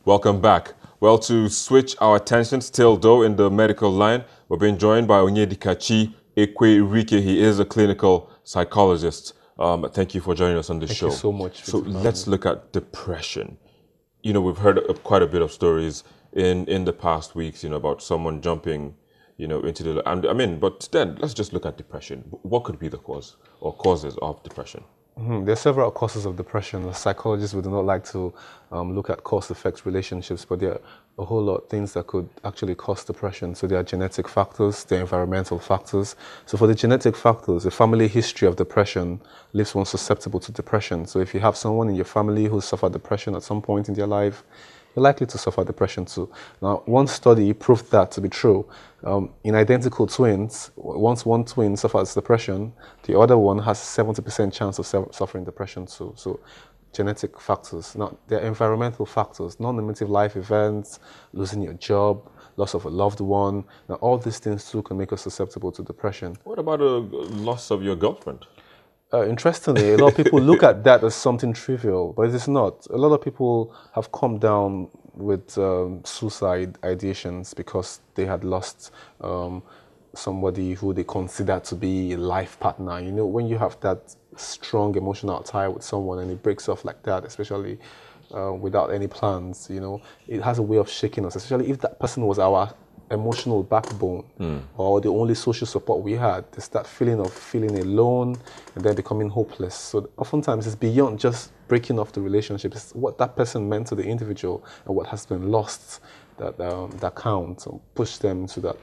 Welcome back. Well, to switch our attention still though in the medical line, we're being joined by Onyedikachi Ekwerike. He is a clinical psychologist. Thank you for joining us on this show. Thank you so much. So let's look at depression. You know, we've heard quite a bit of stories in the past weeks, about someone jumping, into the, but then let's just look at depression. What could be the cause or causes of depression? There are several causes of depression. As psychologists, we do not like to look at cause-effect relationships, but there are a whole lot of things that could actually cause depression. So there are genetic factors, there are environmental factors. So for the genetic factors, a family history of depression leaves one susceptible to depression. So if you have someone in your family who suffered depression at some point in their life, you're likely to suffer depression too. Now, one study proved that to be true. In identical twins, once one twin suffers depression, the other one has 70% chance of suffering depression too. So, genetic factors. Now, there are environmental factors, non-normative life events, losing your job, loss of a loved one. Now, all these things too can make us susceptible to depression. What about a loss of your girlfriend? Interestingly, a lot of people look at that as something trivial, but it is not. A lot of people have come down with suicide ideations because they had lost somebody who they consider to be a life partner. When you have that strong emotional tie with someone and it breaks off like that, especially without any plans, it has a way of shaking us, especially if that person was our emotional backbone or the only social support we had. There's that feeling of feeling alone and then becoming hopeless. So oftentimes it's beyond just breaking off the relationship. It's what that person meant to the individual and what has been lost that counts and push them to that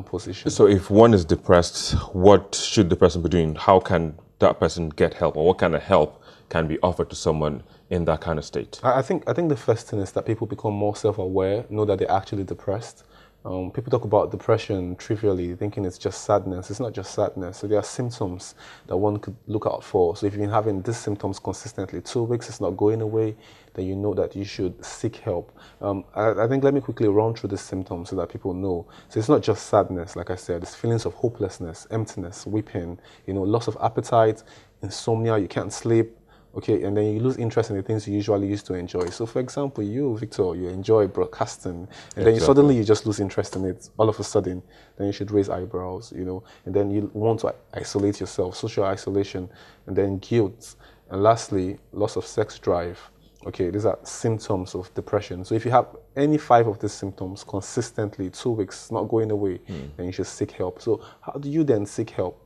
position. So if one is depressed, what should the person be doing? How can that person get help, or what kind of help can be offered to someone in that kind of state? I think the first thing is that people become more self-aware, know that they're actually depressed. People talk about depression trivially, thinking it's just sadness. It's not just sadness. So there are symptoms that one could look out for. So if you've been having these symptoms consistently, 2 weeks, it's not going away, then you know that you should seek help. I think let me quickly run through the symptoms so that people know. So it's not just sadness, like I said. It's feelings of hopelessness, emptiness, weeping, loss of appetite, insomnia, you can't sleep. Okay, and then you lose interest in the things you usually used to enjoy. So for example, you, Victor, you enjoy broadcasting, and then suddenly you just lose interest in it all of a sudden. Then you should raise eyebrows, and then you want to isolate yourself, social isolation, and then guilt. And lastly, loss of sex drive. Okay, these are symptoms of depression. So if you have any 5 of these symptoms consistently, 2 weeks, not going away, then you should seek help. So how do you then seek help?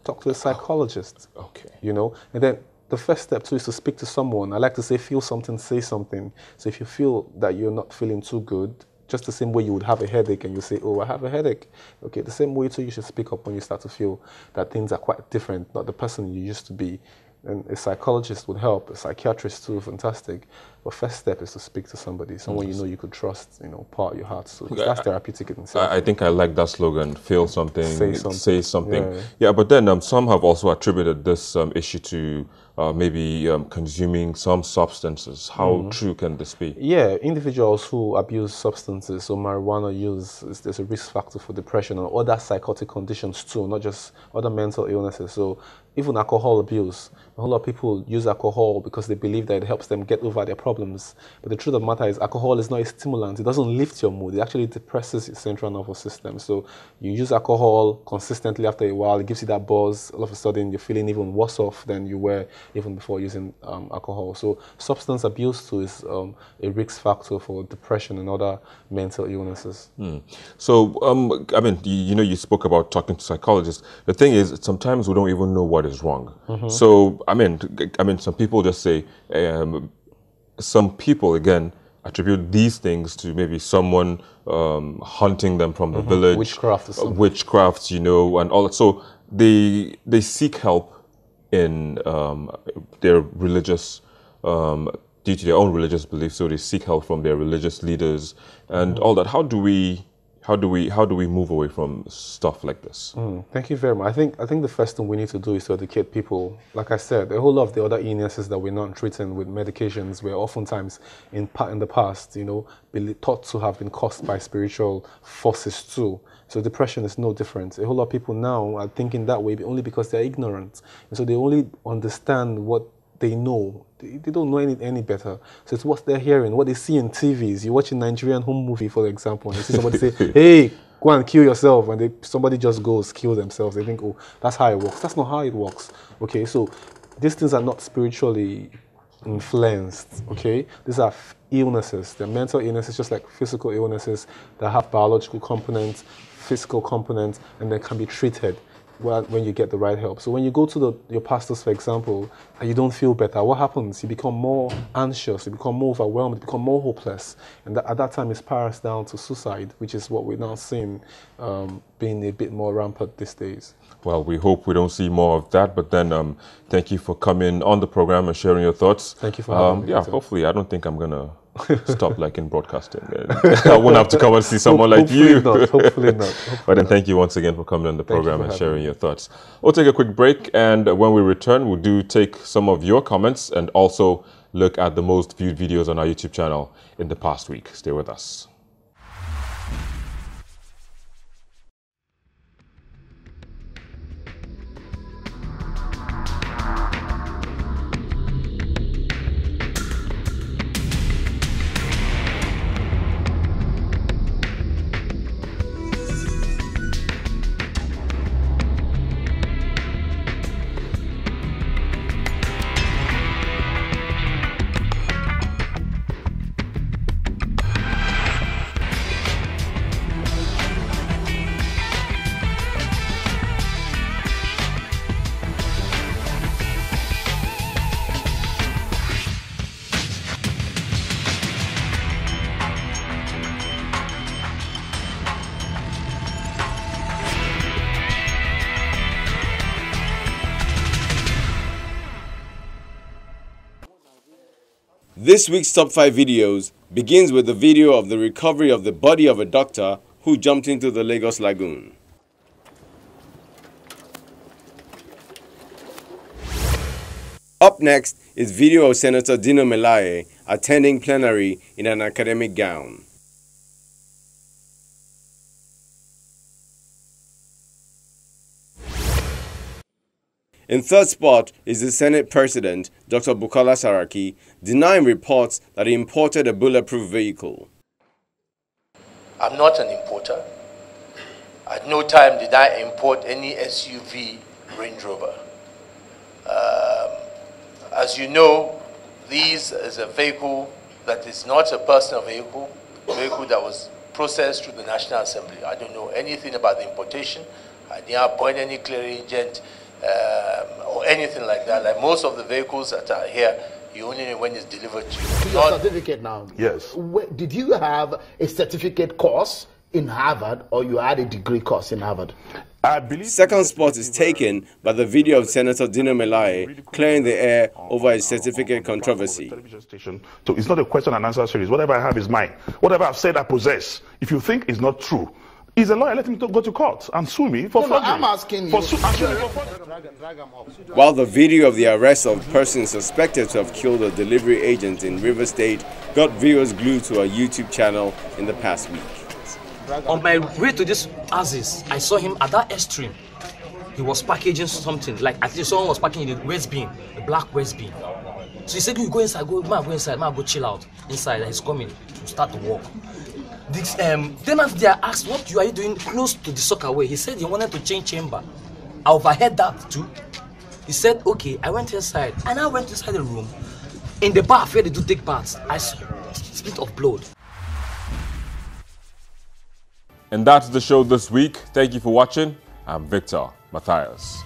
Talk to a psychologist. Okay. And then the first step too is to speak to someone. I like to say, feel something, say something. So if you feel that you're not feeling too good, just the same way you would have a headache and you say, oh, I have a headache. Okay, the same way too you should speak up when you start to feel that things are quite different, not the person you used to be. And a psychologist would help, a psychiatrist too, fantastic. But first step is to speak to somebody, someone you could trust, pour out your heart to. That's therapeutic in itself. I think I like that slogan, feel something, say something. Yeah. But then some have also attributed this issue to maybe consuming some substances. How true can this be? Yeah, individuals who abuse substances, so marijuana use, there's a risk factor for depression and other psychotic conditions too, not just other mental illnesses. So even alcohol abuse, a whole lot of people use alcohol because they believe that it helps them get over their problems. But the truth of the matter is alcohol is not a stimulant. It doesn't lift your mood. It actually depresses your central nervous system. So you use alcohol consistently after a while, it gives you that buzz. All of a sudden, you're feeling even worse off than you were even before using alcohol. So substance abuse too is a risk factor for depression and other mental illnesses. So, you spoke about talking to psychologists. The thing is, sometimes we don't even know what is wrong. So, some people just say, some people, again, attribute these things to maybe someone hunting them from the village. Witchcraft, and all that. So they seek help in their religious, due to their own religious beliefs. So they seek help from their religious leaders and all that. How do we move away from stuff like this? Thank you very much. I think the first thing we need to do is to educate people. Like I said, a whole lot of the other illnesses that we're not treating with medications were oftentimes in the past, thought to have been caused by spiritual forces too. So depression is no different. A whole lot of people now are thinking that way only because they're ignorant. And so they only understand what they know. They don't know any better. So it's what they're hearing, what they see in TVs. You watch a Nigerian home movie, for example, and you see somebody say, hey, go and kill yourself, and somebody just goes, kill themselves. They think, oh, that's how it works. That's not how it works. Okay, so these things are not spiritually influenced, okay? These are illnesses. They're mental illnesses, just like physical illnesses that have biological components, physical components, and they can be treated when you get the right help. So when you go to your pastors, for example, and you don't feel better, what happens? You become more anxious, you become more overwhelmed, you become more hopeless. And at that time, it spirals down to suicide, which is what we're now seeing being a bit more rampant these days. Well, we hope we don't see more of that, but then thank you for coming on the program and sharing your thoughts. Thank you for having me. Yeah, hopefully, I don't think I'm going to stop like in broadcasting. I won't have to come and see someone like you. Hopefully not. But then thank you once again for coming on the program and sharing your thoughts. We'll take a quick break, and when we return, we'll take some of your comments and also look at the most viewed videos on our YouTube channel in the past week. Stay with us. This week's top 5 videos begins with the video of the recovery of the body of a doctor who jumped into the Lagos Lagoon. Up next is video of Senator Dino Melaye attending plenary in an academic gown. In third spot is the Senate President, Dr. Bukola Saraki, denying reports that he imported a bulletproof vehicle. I'm not an importer. At no time did I import any SUV Range Rover. As you know, this is a vehicle that is not a personal vehicle, a vehicle that was processed through the National Assembly. I don't know anything about the importation. I didn't appoint any clearing agent or anything like that. Like most of the vehicles that are here, you only know when it's delivered to you. Your certificate now. Yes. Did you have a certificate course in Harvard, or you had a degree course in Harvard? I believe second spot is taken by the video of Senator Dino Melaye clearing the air over his certificate controversy. So it's not a question and answer series. Whatever I have is mine. Whatever I've said, I possess. If you think it's not true, he's a lawyer. Let him go to court and sue me for forgery. I'm asking you. While the video of the arrest of persons suspected to have killed a delivery agent in River State got viewers glued to our YouTube channel in the past week. On my way to this Aresst, I saw him at that extreme. He was packaging something, like I think someone was packing in the waste bin, the black waste bin. So he said, you go inside, go inside, go chill out inside. He's coming to start to walk. This, then after they asked, what are you doing close to the soccer way? He said he wanted to change chamber. I overheard that too. He said, okay, I went inside. And I went inside the room. In the bath where they do take baths, I saw a split of blood. And that's the show this week. Thank you for watching. I'm Victor Matthias.